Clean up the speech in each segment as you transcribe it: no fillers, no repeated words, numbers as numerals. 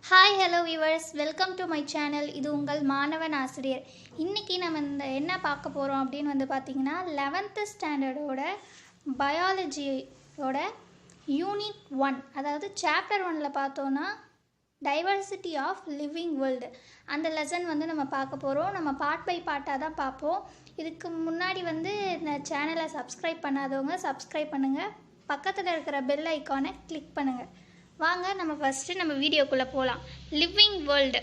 Hi hello viewers, welcome to my channel. இது உங்கள் மாணவன் ஆசிரியர். இன்றைக்கி நம்ம என்ன பார்க்க போகிறோம் அப்படின்னு பார்த்தீங்கன்னா 11th ஸ்டாண்டர்டோட பயாலஜியோட யூனிட் 1, அதாவது சாப்டர் 1ல் பார்த்தோன்னா டைவர்சிட்டி ஆஃப் லிவிங் வேர்ல்டு அந்த லெசன் நம்ம பார்க்க போகிறோம். நம்ம பார்ட் பை பார்ட்டாக தான் பார்ப்போம். இதுக்கு முன்னாடி இந்த சேனலை சப்ஸ்கிரைப் பண்ணாதவங்க சப்ஸ்கிரைப் பண்ணுங்கள், பக்கத்தில் இருக்கிற பெல் ஐக்கானை கிளிக் பண்ணுங்கள். வாங்க நம்ம ஃபஸ்ட்டு வீடியோக்குள்ளே போகலாம். லிவிங் வேர்ல்டு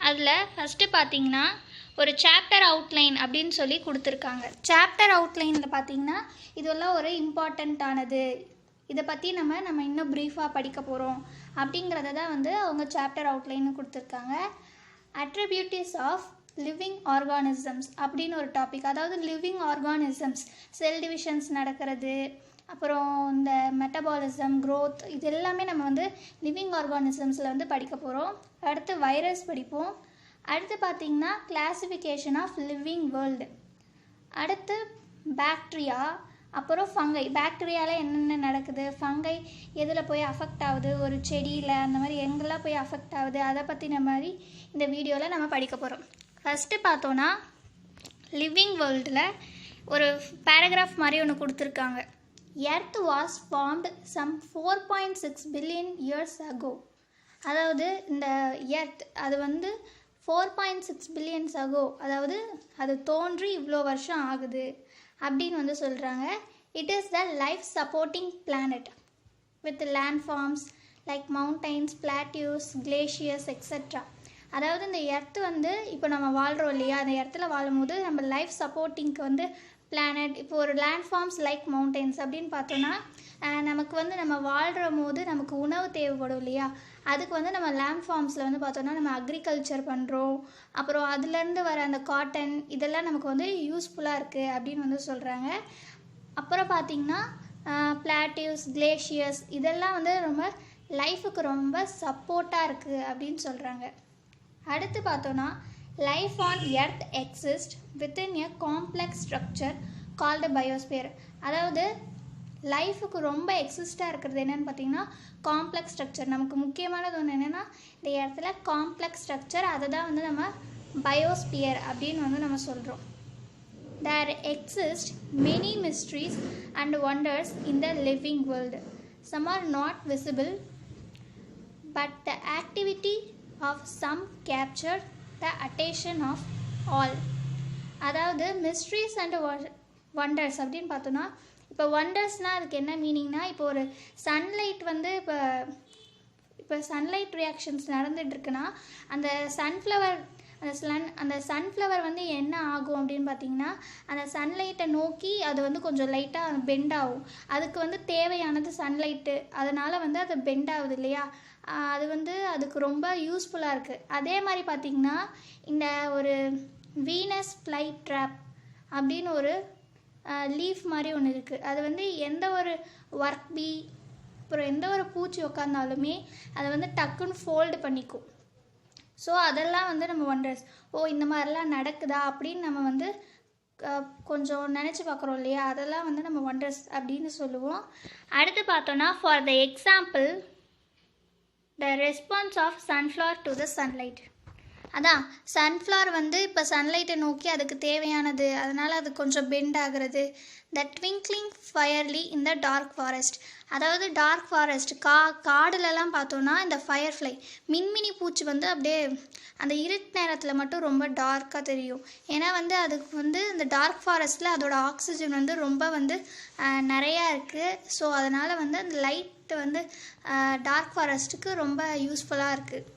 அதில் ஃபஸ்ட்டு பார்த்தீங்கன்னா ஒரு சாப்டர் அவுட்லைன் அப்படின்னு சொல்லி கொடுத்துருக்காங்க. சாப்டர் அவுட்லைனில் பார்த்தீங்கன்னா இதெல்லாம் ஒரு இம்பார்ட்டண்ட்டானது, இதை பற்றி நம்ம இன்னும் ப்ரீஃபாக படிக்க போகிறோம் அப்படிங்கிறத தான் அவங்க சாப்டர் அவுட்லைன்னு கொடுத்துருக்காங்க. அட்ரிபியூட்டிவ்ஸ் ஆஃப் லிவிங் ஆர்கானிசம்ஸ் அப்படின்னு ஒரு டாபிக். அதாவது லிவிங் ஆர்கானிசம்ஸ், செல் டிவிஷன்ஸ் நடக்கிறது, அப்புறம் இந்த மெட்டபாலிசம், க்ரோத், இது எல்லாமே நம்ம லிவிங் ஆர்கானிசம்ஸில் படிக்க போகிறோம். அடுத்து வைரஸ் படிப்போம். அடுத்து பார்த்திங்கன்னா கிளாசிஃபிகேஷன் ஆஃப் லிவிங் வேர்ல்டு. அடுத்து பாக்டீரியா, அப்புறம் ஃபங்கை. பாக்டீரியாவில் என்னென்ன நடக்குது, ஃபங்கை எதில் போய் அஃபெக்ட் ஆகுது, ஒரு செடியில் அந்த மாதிரி எங்கெல்லாம் போய் அஃபெக்ட் ஆகுது, அதை பற்றின மாதிரி இந்த வீடியோவில் நம்ம படிக்க போகிறோம். ஃபஸ்ட்டு பார்த்தோன்னா லிவிங் வேர்ல்டில் ஒரு பேராகிராஃப் மாதிரி ஒன்று கொடுத்துருக்காங்க. Earth was formed some 4.6 billion years ago. அதாவது இந்த எர்த் அது 4.6 பில்லியன்ஸ் ago, அதாவது அது தோன்றி இவ்வளோ வருஷம் ஆகுது அப்படின்னு சொல்கிறாங்க. It is the life supporting planet with landforms like mountains, plateaus, glaciers etcetera. அதாவது இந்த எர்த்து இப்போ நம்ம வாழ்கிறோம் இல்லையா, அந்த இடத்துல வாழும்போது நம்ம லைஃப் சப்போர்ட்டிங்க்கு பிளானட், இப்போ ஒரு லேண்ட்ஃபார்ம்ஸ் லைக் மவுண்டெயின்ஸ் அப்படின்னு பார்த்தோன்னா நமக்கு நம்ம வாழ்கிற போது நமக்கு உணவு தேவைப்படும் இல்லையா, அதுக்கு நம்ம லேண்ட்ஃபார்ம்ஸில் பார்த்தோன்னா நம்ம அக்ரிகல்ச்சர் பண்ணுறோம். அப்புறம் அதுலேருந்து வர அந்த காட்டன் இதெல்லாம் நமக்கு யூஸ்ஃபுல்லாக இருக்குது அப்படின்னு சொல்கிறாங்க. அப்புறம் பார்த்திங்கன்னா பிளாட்டியூஸ், கிளேஷியர்ஸ் இதெல்லாம் ரொம்ப லைஃபுக்கு ரொம்ப சப்போர்ட்டாக இருக்குது அப்படின்னு சொல்கிறாங்க. அடுத்து பார்த்தோன்னா life on earth exist within a complex structure called biosphere. அதாவது லைஃபுக்கு ரொம்ப எக்ஸிஸ்டாக இருக்கிறது என்னென்னு பார்த்தீங்கன்னா காம்ப்ளெக்ஸ் ஸ்ட்ரக்சர். நமக்கு முக்கியமானது ஒன்று என்னென்னா இந்த இடத்துல காம்ப்ளெக்ஸ் ஸ்ட்ரக்சர், அதை தான் நம்ம பயோஸ்பியர் அப்படின்னு நம்ம சொல்கிறோம். There exist many mysteries and wonders in the living world. Some are not visible, but the activity of some capture the attention of all. அதாவது மிஸ்ட்ரீஸ் அண்ட் வண்டர்ஸ் அப்படின்னு பார்த்தோன்னா, இப்போ வண்டர்ஸ்னால் அதுக்கு என்ன மீனிங்னா, இப்போ ஒரு சன்லைட் இப்போ சன்லைட் ரியாக்ஷன்ஸ் நடந்துகிட்ருக்குன்னா அந்த சன்ஃப்ளவர் என்ன ஆகும் அப்படின்னு பார்த்தீங்கன்னா, அந்த சன்லைட்டை நோக்கி அது கொஞ்சம் லைட்டாக பெண்ட் ஆகும். அதுக்கு தேவையானது சன்லைட்டு, அதனால் அது பெண்ட் ஆகுது இல்லையா, அது அதுக்கு ரொம்ப யூஸ்ஃபுல்லாக இருக்குது. அதே மாதிரி பார்த்திங்கன்னா இந்த ஒரு வீனஸ் ஃப்ளை ட்ராப் அப்படின்னு ஒரு லீஃப் மாதிரி ஒன்று இருக்குது. அது எந்த ஒரு ஒர்க் பீ, அப்புறம் எந்த ஒரு பூச்சி உக்காந்தாலுமே அதை டக்குன்னு ஃபோல்டு பண்ணிக்கும். ஸோ அதெல்லாம் நம்ம வண்டர்ஸ். இந்த மாதிரிலாம் நடக்குதா அப்படின்னு நம்ம கொஞ்சம் நினச்சி பார்க்குறோம் இல்லையா, அதெல்லாம் நம்ம வண்டர்ஸ் அப்படின்னு சொல்லுவோம். அடுத்து பார்த்தோன்னா for the example the response of sunflower to the sunlight. அதான் சன்ஃப்ளவர் இப்போ சன்லைட்டை நோக்கி அதுக்கு தேவையானது, அதனால் அது கொஞ்சம் பெண்ட் ஆகிறது. The twinkling firefly in the dark forest. அதாவது டார்க் ஃபாரஸ்ட் காடுலலாம் பார்த்தோன்னா இந்த ஃபயர்ஃப்ளை மின்மினி பூச்சி அப்படியே அந்த இருட்டு நேரத்தில் மட்டும் ரொம்ப டார்க்காக தெரியும். ஏன்னா அதுக்கு இந்த டார்க் ஃபாரஸ்ட்டில் அதோட ஆக்சிஜன் ரொம்ப நிறையா இருக்குது. ஸோ அதனால் அந்த லைட்டு டார்க் ஃபாரஸ்ட்டுக்கு ரொம்ப யூஸ்ஃபுல்லாக இருக்குது.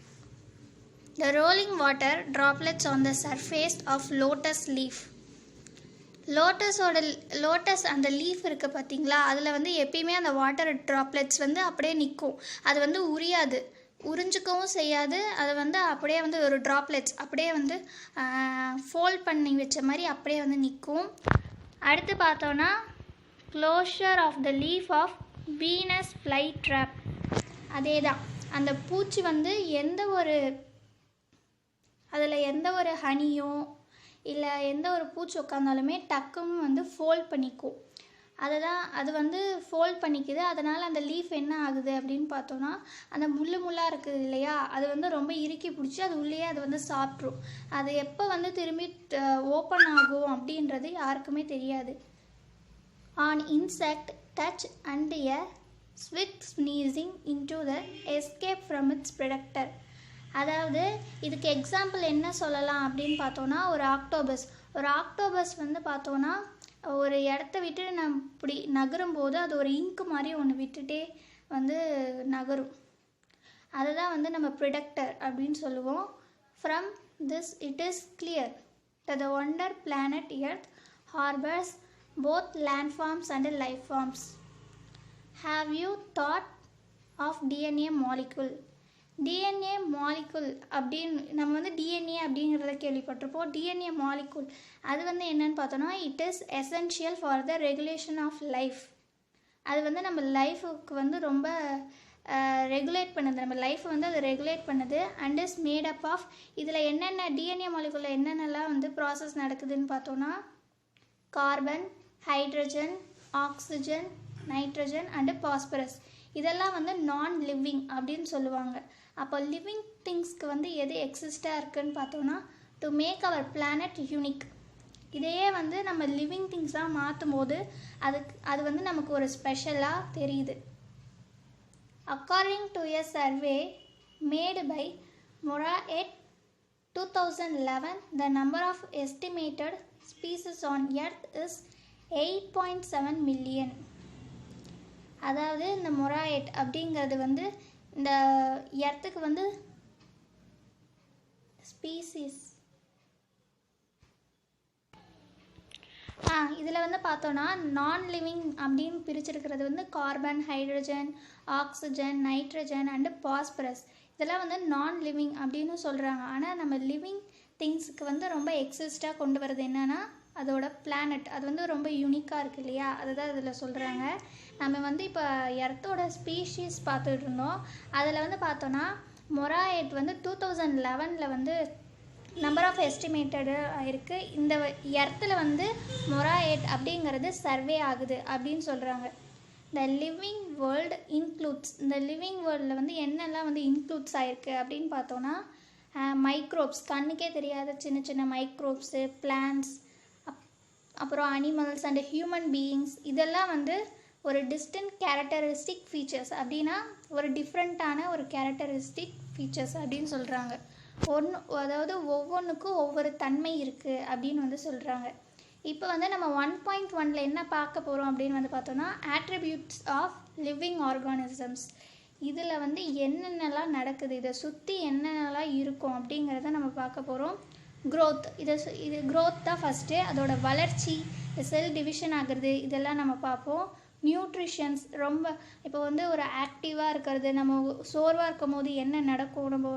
The rolling water droplets on the surface of lotus leaf. Lotus அந்த லீஃப் இருக்குது பார்த்தீங்களா, அதில் எப்பயுமே அந்த வாட்டர் ட்ராப்லெட்ஸ் அப்படியே நிற்கும். அது உரியாது, உறிஞ்சிக்கவும் செய்யாது. அது அப்படியே ஒரு ட்ராப்லெட்ஸ் அப்படியே ஃபோல்ட் பண்ணி வச்ச மாதிரி அப்படியே நிற்கும். அடுத்து பார்த்தோன்னா closure of the leaf of Venus fly trap. அதே தான், அந்த பூச்சி அதில் எந்த ஒரு ஹனியோ இல்லை எந்த ஒரு பூச்சி உட்காந்தாலுமே டக்குன்னு ஃபோல்ட் பண்ணிக்கும். அது வந்து ஃபோல்ட் பண்ணிக்குது. அதனால் அந்த லீஃப் என்ன ஆகுது அப்படின்னு பார்த்தோன்னா, அந்த முள்ளாக இருக்குது இல்லையா, அது வந்து ரொம்ப இறுக்கி பிடிச்சி அது உள்ளேயே அது வந்து சாப்பிட்ரும். அது எப்போ வந்து திரும்பி ஓப்பன் ஆகும் அப்படின்றது யாருக்குமே தெரியாது. An insect touch and a swift sneezing into the escape from its predator. அதாவது இதுக்கு எக்ஸாம்பிள் என்ன சொல்லலாம் அப்படின்னு பார்த்தோன்னா, ஒரு ஆக்டோபஸ் வந்து பார்த்தோன்னா ஒரு இடத்த விட்டு நம்ம இப்படி நகரும்போது அது ஒரு இங்கு மாதிரி ஒன்று விட்டுட்டே வந்து நகரும். அதுதான் வந்து நம்ம ப்ரிடக்டர் அப்படின்னு சொல்லுவோம். From this it is clear that the wonder planet Earth harbors both landforms and life forms. Have you thought of DNA molecule? DNA molecule அப்படின்னு நம்ம வந்து டிஎன்ஏ அப்படிங்கிறத கேள்விப்பட்டிருப்போம். டிஎன்ஏ மாலிகுல் அது வந்து என்னன்னு பார்த்தோன்னா, it is essential for the regulation of life. அது வந்து நம்ம லைஃபுக்கு வந்து ரொம்ப ரெகுலேட் பண்ணுது, நம்ம லைஃப்பை வந்து அது ரெகுலேட் பண்ணுது. And is made up of, இதில் என்னென்ன டிஎன்ஏ மாலிகுலில் என்னென்னலாம் வந்து ப்ராசஸ் நடக்குதுன்னு பார்த்தோன்னா, carbon, hydrogen, oxygen, nitrogen and phosphorus. இதெல்லாம் வந்து நான் லிவிங் அப்படின்னு சொல்லுவாங்க. அப்போ லிவிங் திங்ஸ்க்கு வந்து எது எக்ஸிஸ்டாக இருக்குதுன்னு பார்த்தோன்னா, to make our planet unique. இதையே வந்து நம்ம லிவிங் திங்ஸாக மாற்றும் போது அது வந்து நமக்கு ஒரு ஸ்பெஷலாக தெரியுது. According to a survey made by மொராஎட் 2011, the number of estimated species on Earth is 8.7 million. அதாவது இந்த மொராய்ட் அப்படிங்கிறது வந்து இந்த எர்த்துக்கு வந்து ஸ்பீசிஸ். இதில் வந்து பார்த்தோன்னா நான் லிவிங் அப்படின்னு பிரிச்சிருக்கிறது வந்து carbon, hydrogen, oxygen, nitrogen and phosphorus. இதெல்லாம் வந்து நான் லிவிங் அப்படின்னு சொல்கிறாங்க. ஆனால் நம்ம லிவிங் திங்ஸுக்கு வந்து ரொம்ப எக்ஸிஸ்டாக கொண்டு வரது என்னென்னா அதோட பிளானட். அது வந்து ரொம்ப யூனிக்காக இருக்குது இல்லையா, அதுதான் இதில் சொல்கிறாங்க. நம்ம வந்து இப்போ எர்த்தோட ஸ்பீஷீஸ் பார்த்துட்டு இருந்தோம். அதில் வந்து பார்த்தோன்னா மொராய்ட் வந்து 2011 வந்து நம்பர் ஆஃப் எஸ்டிமேட்டடு இருக்குது. இந்த எர்த்தில் வந்து மொராய்ட் அப்படிங்கிறது சர்வே ஆகுது அப்படின்னு சொல்கிறாங்க. த லிவிங் வேர்ல்டு இன்க்ளூட்ஸ், இந்த லிவிங் வேர்ல்டில் வந்து என்னெல்லாம் வந்து இன்க்ளூட்ஸ் ஆகிருக்கு அப்படின்னு பார்த்தோன்னா, மைக்ரோப்ஸ், கண்ணுக்கே தெரியாத சின்ன சின்ன மைக்ரோப்ஸு, பிளான்ட்ஸ், அப்புறம் அனிமல்ஸ் அண்ட் ஹியூமன் பீயிங்ஸ். இதெல்லாம் வந்து ஒரு டிஸ்டன்ட் கேரக்டரிஸ்டிக் ஃபீச்சர்ஸ் அப்படின்னா ஒரு டிஃப்ரெண்ட்டான ஒரு கேரக்டரிஸ்டிக் ஃபீச்சர்ஸ் அப்படின்னு சொல்கிறாங்க. அதாவது ஒவ்வொன்றுக்கும் ஒவ்வொரு தன்மை இருக்குது அப்படின்னு வந்து சொல்கிறாங்க. இப்போ வந்து நம்ம 1.1 என்ன பார்க்க போகிறோம் அப்படின்னு வந்து பார்த்தோன்னா, ஆட்ரிபியூட்ஸ் ஆஃப் லிவிங் ஆர்கானிசம்ஸ். இதில் வந்து என்னென்னலாம் நடக்குது, இதை சுற்றி என்னென்னலாம் இருக்கும் அப்படிங்கிறத நம்ம பார்க்க போகிறோம். க்ரோத், இது க்ரோத் தான் ஃபஸ்ட்டு. அதோட வளர்ச்சி, செல் டிவிஷன் ஆகிறது, இதெல்லாம் நம்ம பார்ப்போம். நியூட்ரிஷன்ஸ், ரொம்ப இப்போ வந்து ஒரு ஆக்டிவாக இருக்கிறது, நம்ம சோர்வாக இருக்கும் போது என்ன நடக்கும் நம்ம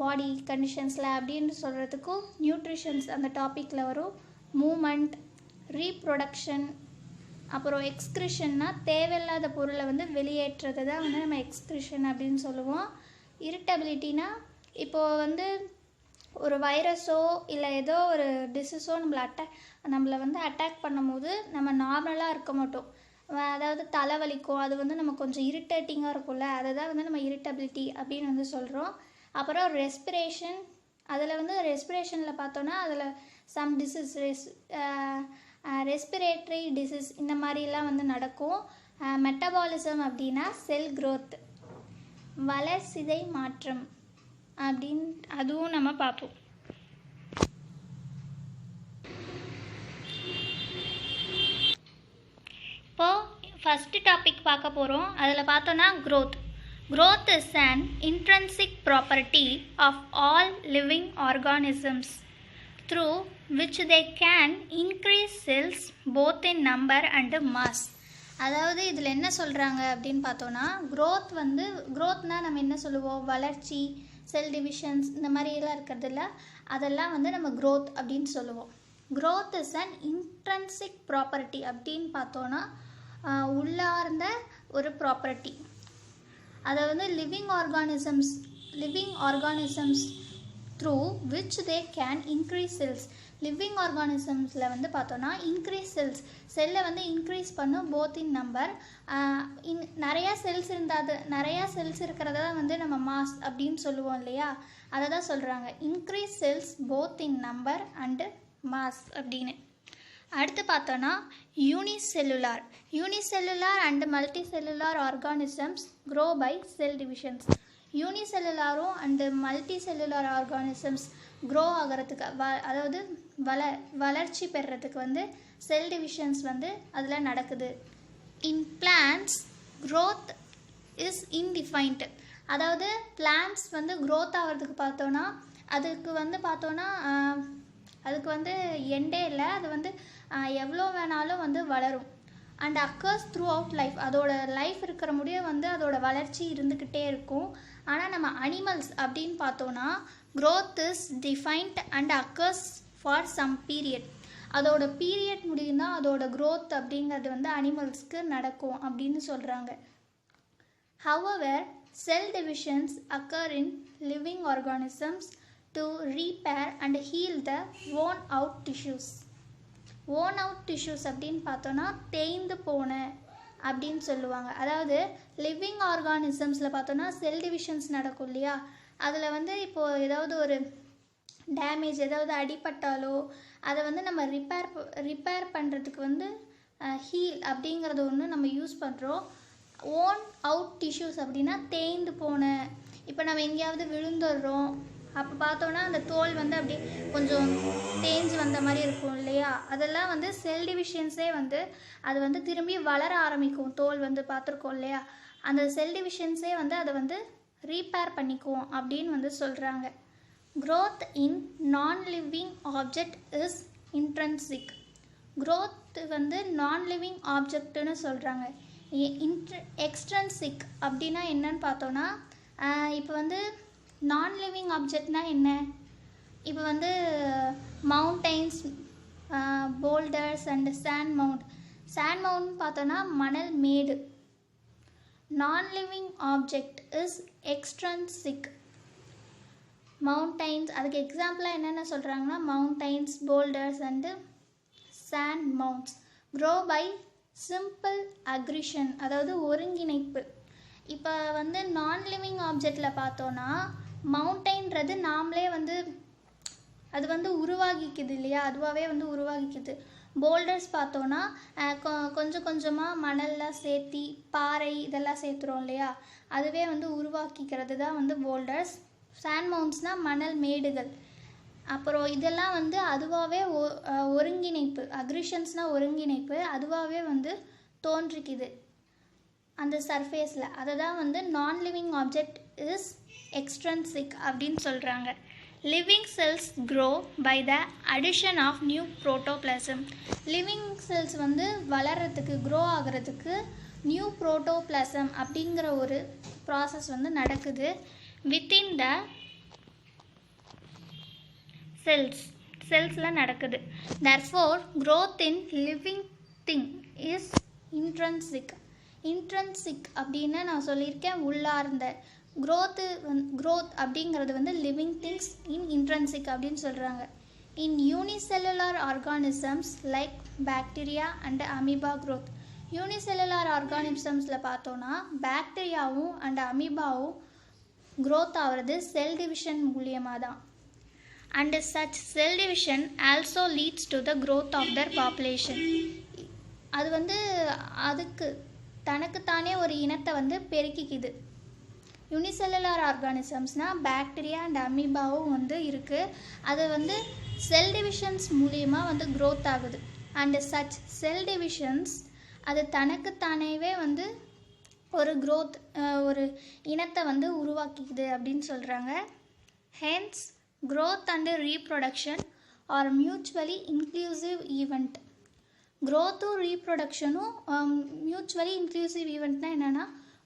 பாடி கண்டிஷன்ஸில் அப்படின்னு சொல்கிறதுக்கும் நியூட்ரிஷன்ஸ் அந்த டாப்பிக்கில் வரும். மூமெண்ட், ரீப்ரொடக்ஷன், அப்புறம் எக்ஸ்க்ரிஷன்னா தேவையில்லாத பொருளை வந்து வெளியேற்றுறது தான் வந்து நம்ம எக்ஸ்க்ரிஷன் அப்படின்னு சொல்லுவோம். இரிட்டபிலிட்டினா இப்போது வந்து ஒரு வைரஸோ இல்லை ஏதோ ஒரு டிசீஸோ நம்மளை வந்து அட்டாக் பண்ணும்போது நம்ம நார்மலாக இருக்க மாட்டோம். அதாவது தலைவலிக்கும், அது வந்து நம்ம கொஞ்சம் இரிட்டேட்டிங்காக இருக்கும்ல, அதை தான் வந்து நம்ம இரிட்டபிலிட்டி அப்படின்னு வந்து சொல்கிறோம். அப்புறம் ரெஸ்பிரேஷன், அதில் வந்து ரெஸ்பிரேஷனில் பார்த்தோன்னா அதில் சம் டிசீஸ், ரெஸ்பிரேட்டரி டிசீஸ் இந்த மாதிரிலாம் வந்து நடக்கும். மெட்டபாலிசம் அப்படின்னா செல் க்ரோத், வளர்சிதை மாற்றம் அப்படின்னு அதுவும் நம்ம பார்ப்போம். இப்போது ஃபஸ்ட்டு டாபிக் பார்க்க போகிறோம். அதில் பார்த்தோன்னா growth. Growth is an intrinsic property of all living organisms through which they can increase cells both in number and mass. அதாவது இதில் என்ன சொல்கிறாங்க அப்படின்னு பார்த்தோன்னா, க்ரோத்னால் நம்ம என்ன சொல்லுவோம், வளர்ச்சி, செல் டிவிஷன்ஸ் இந்த மாதிரியெல்லாம் இருக்கிறதில்ல, அதெல்லாம் வந்து நம்ம க்ரோத் அப்படின்னு சொல்லுவோம். Growth is an intrinsic property அப்படின்னு பார்த்தோன்னா உள்ளார்ந்த ஒரு ப்ராப்பர்ட்டி. அதை வந்து living organisms through which they can increase cells. Living ஆர்கானிசம்ஸில் வந்து பார்த்தோன்னா இன்க்ரீஸ் செல்லை வந்து இன்க்ரீஸ் பண்ணும் போத் இன் நம்பர். நிறையா செல்ஸ் இருக்கிறத தான் வந்து நம்ம மாஸ் அப்படின்னு சொல்லுவோம் இல்லையா, அதை தான் சொல்கிறாங்க increase cells both in number and mass அப்படின்னு. அடுத்து பார்த்தோன்னா unicellular and multicellular organisms grow by cell divisions. யூனிசெல்லுலாரும் அண்டு மல்டிசெல்லுலார் ஆர்கானிசம்ஸ் க்ரோ ஆகிறதுக்கு அதாவது வளர்ச்சி பெறுறதுக்கு வந்து செல் டிவிஷன்ஸ் வந்து அதில் நடக்குது. In plants growth is indefinite. அதாவது பிளான்ஸ் வந்து க்ரோத் ஆகிறதுக்கு பார்த்தோன்னா அதுக்கு வந்து எண்டே இல்லை, அது வந்து எவ்வளோ வேணாலும் வந்து வளரும். And occurs through out life. அதோட லைஃப் இருக்கிற முடிய வந்து அதோட வளர்ச்சி இருந்துக்கிட்டே இருக்கும். ஆனால் நம்ம அனிமல்ஸ் அப்படின்னு பார்த்தோன்னா growth is defined and occurs for some period. அதோட பீரியட் முடியும்னா அதோட growth அப்படிங்கிறது வந்து அனிமல்ஸ்க்கு நடக்கும் அப்படின்னு சொல்கிறாங்க. However, cell divisions occur in living organisms to repair and heal the worn out tissues. worn out tissues அப்படின்னு பார்த்தோன்னா தேய்ந்து போன அப்படின்னு சொல்லுவாங்க. அதாவது லிவிங் ஆர்கானிசம்ஸில் பார்த்தோன்னா செல் டிவிஷன்ஸ் நடக்கும் இல்லையா, அதில் வந்து இப்போது ஏதாவது ஒரு டேமேஜ் ஏதாவது அடிபட்டாலோ அதை வந்து நம்ம ரிப்பேர் பண்ணுறதுக்கு வந்து ஹீல் அப்படிங்கிறது ஒன்று நம்ம யூஸ் பண்ணுறோம். ஓன் அவுட் டிஷ்யூஸ் அப்படின்னா தேய்ந்து போன, இப்போ நம்ம எங்கேயாவது விழுந்துடுறோம் அப்போ பார்த்தோன்னா அந்த தோல் வந்து அப்படியே கொஞ்சம் தேஞ்சு வந்த மாதிரி இருக்கும் இல்லையா, அதெல்லாம் வந்து செல் டிவிஷன்ஸே வந்து அது வந்து திரும்பி வளர ஆரம்பிக்கும். தோல் வந்து பார்த்துருக்கோம் இல்லையா, அந்த செல் டிவிஷன்ஸே வந்து அதை வந்து ரீபேர் பண்ணிக்குவோம் அப்படின்னு வந்து சொல்கிறாங்க. growth in non-living object is intrinsic. growth வந்து non-living objectனு சொல்கிறாங்க. எக்ஸ்ட்ரன்சிக் அப்படின்னா என்னன்னு பார்த்தோன்னா இப்போ வந்து நான்-லிவிங் ஆப்ஜெக்ட்னா என்ன, இப்போ வந்து mountains, boulders and sand mount பார்த்தோன்னா மணல் மேடு. non-living object is extrinsic. Mountains அதுக்கு எக்ஸாம்பிளாக என்னென்ன சொல்கிறாங்கன்னா mountains, boulders and sand mounts grow by simple accretion, அதாவது ஒருங்கிணைப்பு. இப்போ வந்து நான்-லிவிங் ஆப்ஜெக்டில் பார்த்தோன்னா மவுண்டைன்றது நாமளே வந்து அது வந்து உருவாகிக்குது இல்லையா, அதுவாகவே வந்து உருவாகிக்குது. போல்டர்ஸ் பார்த்தோன்னா கொஞ்சம் கொஞ்சமாக மணல்லாம் சேர்த்தி பாறை இதெல்லாம் சேர்த்துறோம் இல்லையா, அதுவே வந்து உருவாக்கிக்கிறது தான் வந்து போல்டர்ஸ். சாண்ட் மவுண்ட்ஸ்னால் மணல் மேடுகள். அப்புறம் இதெல்லாம் வந்து அதுவாகவே ஒருங்கிணைப்பு, அக்ரிஷன்ஸ்னால் ஒருங்கிணைப்பு, அதுவாகவே வந்து தோன்றிக்குது அந்த சர்ஃபேஸில். அதை தான் வந்து நான்-லிவிங் ஆப்ஜெக்ட் இஸ் எக்ஸ்ட்ரன்சிக் அப்படின்னு சொல்கிறாங்க. Living cells grow by the addition of new protoplasm. Living cells வந்து வளர்கிறதுக்கு, க்ரோ ஆகிறதுக்கு நியூ புரோட்டோபிளாசம் அப்படிங்கிற ஒரு ப்ராசஸ் வந்து நடக்குது வித்தின் த செல்ஸில் நடக்குது. therefore growth in living thing is intrinsic அப்படின்னு நான் சொல்லியிருக்கேன், உள்ளார்ந்த. growth அப்படிங்கிறது வந்து லிவிங் திங்ஸ் இன் இன்ட்ரன்சிக் அப்படின்னு சொல்கிறாங்க. In unicellular organisms like bacteria and amoeba growth. யூனிசெல்லுலார் ஆர்கானிசம்ஸில் பார்த்தோன்னா பாக்டீரியாவும் அண்ட் அமீபாவும் growth ஆகிறது செல் டிவிஷன் மூலியமாக தான். and such cell division also leads to the growth of their population. அது வந்து அதுக்கு தனக்குத்தானே ஒரு இனத்தை வந்து பெருக்கிக்குது. யூனிசெல்லுலார் ஆர்கானிசம்ஸ்னால் பாக்டீரியா அண்ட் அமீபாவும் வந்து இருக்குது. அது வந்து செல் டிவிஷன்ஸ் மூலியமாக வந்து growth ஆகுது. அண்ட் சச் செல் டிவிஷன்ஸ் அது தனக்குத்தானேவே வந்து ஒரு growth, ஒரு இனத்தை வந்து உருவாக்கிக்குது அப்படின்னு சொல்கிறாங்க. Hence growth and reproduction are mutually inclusive event. growthும் ரீப்ரொடக்ஷனும் மியூச்சுவலி இன்க்ளூசிவ் ஈவெண்ட்னா என்னென்னா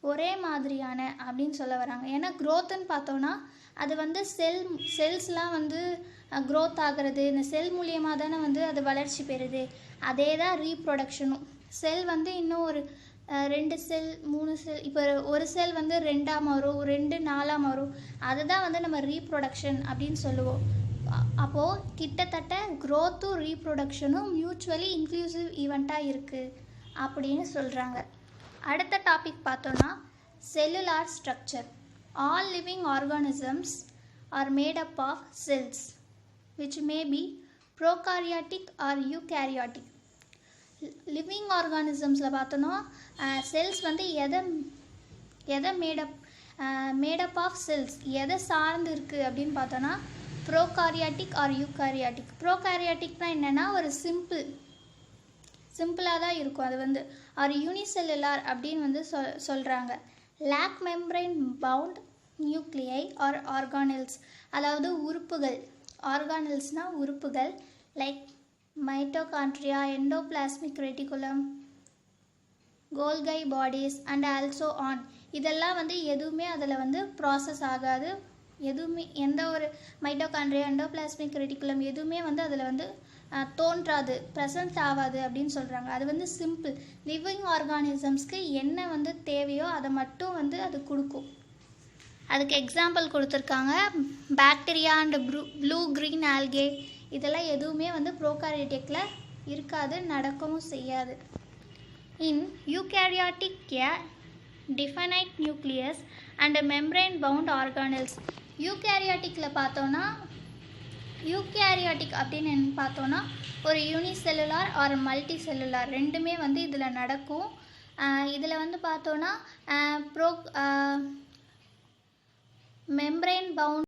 ஒரே மாதிரியான அப்படின்னு சொல்ல வராங்க. ஏன்னா growthன்னு பார்த்தோன்னா அது வந்து செல்ஸ்லாம் வந்து growth ஆகிறது, இந்த செல் மூலியமாக தானே வந்து அது வளர்ச்சி பெறுது. அதே தான் ரீப்ரொடக்ஷனும். செல் வந்து இன்னும் ஒரு 2 செல் 3 செல், இப்போ ஒரு செல் வந்து 2ஆக மாறும், 2 4ஆக மாறும். அதுதான் வந்து நம்ம ரீப்ரொடக்ஷன் அப்படின்னு சொல்லுவோம். அப்போது கிட்டத்தட்ட க்ரோத்தும் ரீப்ரொடக்ஷனும் மியூச்சுவலி இன்க்ளூசிவ் ஈவெண்ட்டாக இருக்குது அப்படின்னு சொல்கிறாங்க. அடுத்த டாபிக் பார்த்தோன்னா cellular structure. All living organisms are made up of cells which may be prokaryotic or eukaryotic. Living ஆர்கானிசம்ஸில் பார்த்தோன்னா செல்ஸ் வந்து எதை மேடப் ஆஃப் செல்ஸ் எதை சார்ந்து இருக்குது அப்படின்னு பார்த்தோன்னா ப்ரோகாரியாட்டிக் ஆர் யூகாரியாட்டிக். ப்ரோகாரியாட்டிக்னா என்னென்னா ஒரு சிம்பிளாக தான் இருக்கும். அது வந்து ஆர் யூனிசெல்லுலார் அப்படின்னு வந்து சொல்கிறாங்க. லேக் மெம்பரைன் பவுண்ட் நியூக்ளியை ஆர் ஆர்கானில்ஸ், அதாவது உறுப்புகள். ஆர்கானில்ஸ்னால் உறுப்புகள் like mitochondria, endoplasmic reticulum, கோல்கை bodies and also on. இதெல்லாம் வந்து எதுவுமே அதில் வந்து ப்ராசஸ் ஆகாது. எதுவுமே எந்த ஒரு மைட்டோகாண்ட்ரியா, எண்டோபிளாஸ்மிக் ரெட்டிகுலம் எதுவுமே வந்து அதில் வந்து தோன்றாது, ப்ரெசன்ட் ஆகாது அப்படின்னு சொல்கிறாங்க. அது வந்து சிம்பிள். லிவிங் ஆர்கானிசம்ஸ்க்கு என்ன வந்து தேவையோ அதை மட்டும் வந்து அது கொடுக்கும். அதுக்கு எக்ஸாம்பிள் கொடுத்துருக்காங்க. Bacteria and blue green algae இதெல்லாம் எதுவுமே வந்து ப்ரோகாரியோட்டிக்கில் இருக்காது, நடக்கவும் செய்யாது. In eukaryotic definite nucleus and membrane bound organelles. யூகேரியாட்டிக்கில் பார்த்தோன்னா யூகேரியாட்டிக் அப்படின்னு பார்த்தோன்னா ஒரு யூனிசெல்லுலார் ஆர் மல்டி செல்லுலார் ரெண்டுமே வந்து இதில் நடக்கும். இதில் வந்து பார்த்தோன்னா மெம்பரைன் பவுண்ட்